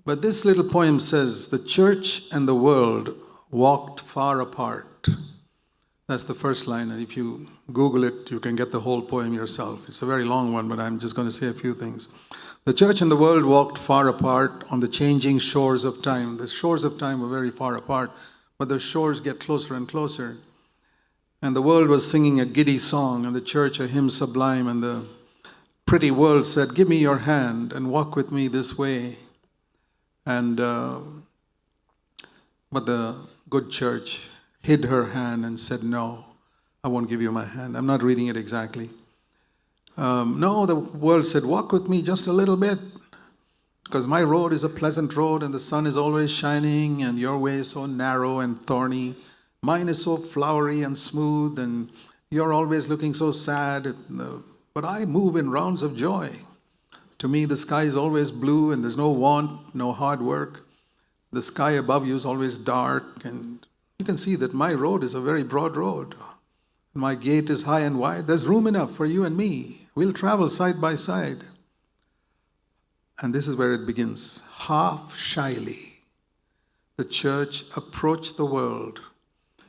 But this little poem says, the church and the world walked far apart. That's the first line, and if you Google it, you can get the whole poem yourself. It's a very long one, but I'm just going to say a few things. The church and the world walked far apart on the changing shores of time. The shores of time were very far apart, but the shores get closer and closer. And the world was singing a giddy song, and the church a hymn sublime, and the pretty world said, give me your hand and walk with me this way. And but the good church hid her hand and said, no, I won't give you my hand. I'm not reading it exactly. No, the world said, walk with me just a little bit, because my road is a pleasant road and the sun is always shining and your way is so narrow and thorny. Mine is so flowery and smooth and you're always looking so sad. But I move in rounds of joy. To me, the sky is always blue and there's no want, no hard work. The sky above you is always dark, and you can see that my road is a very broad road. My gate is high and wide. There's room enough for you and me. We'll travel side by side. And this is where it begins. Half shyly, the church approached the world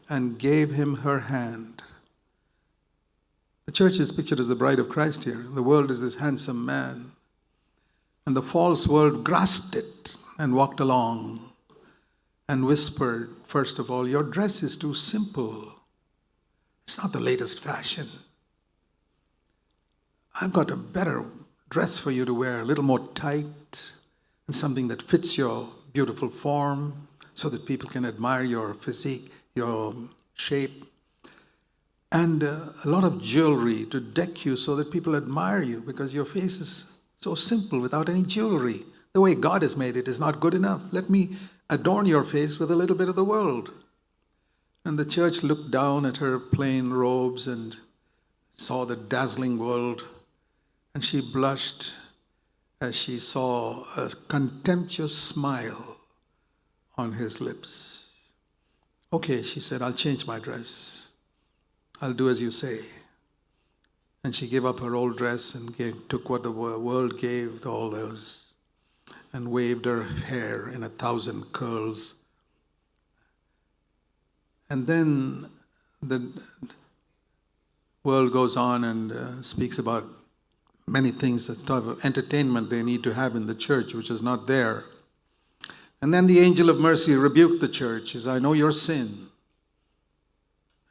and gave him her hand. The church is pictured as the bride of Christ here. The world is this handsome man. And the false world grasped it and walked along and whispered, first of all, your dress is too simple. It's not the latest fashion. I've got a better dress for you to wear, a little more tight and something that fits your beautiful form so that people can admire your physique, your shape. And a lot of jewelry to deck you so that people admire you, because your face is so simple without any jewelry. The way God has made it is not good enough. Let me adorn your face with a little bit of the world. And the church looked down at her plain robes and saw the dazzling world, and she blushed as she saw a contemptuous smile on his lips. Okay, she said, I'll change my dress. I'll do as you say. And she gave up her old dress and took what the world gave, all those, and waved her hair in 1,000 curls. And then the world goes on and speaks about many things, the type of entertainment they need to have in the church, which is not there. And then the angel of mercy rebuked the church. He said, I know your sin.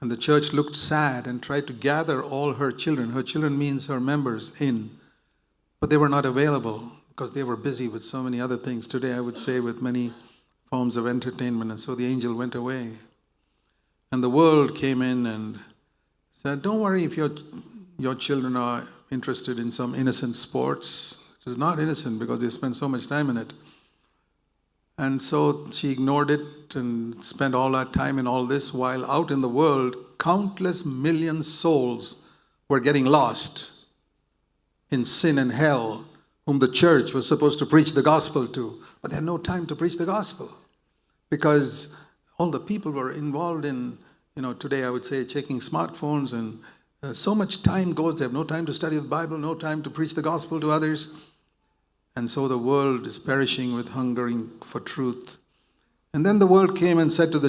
And the church looked sad and tried to gather all her children. Her children means her members in. But they were not available because they were busy with so many other things. Today, I would say, with many forms of entertainment. And so the angel went away. And the world came in and said, don't worry if your children are interested in some innocent sports. It is not innocent because they spend so much time in it. And so she ignored it and spent all that time in all this, while out in the world, countless million souls were getting lost in sin and hell, whom the church was supposed to preach the gospel to. But they had no time to preach the gospel because all the people were involved in, today I would say, checking smartphones, and so much time goes. They have no time to study the Bible, no time to preach the gospel to others. And so the world is perishing with hungering for truth. And then the world came and said to the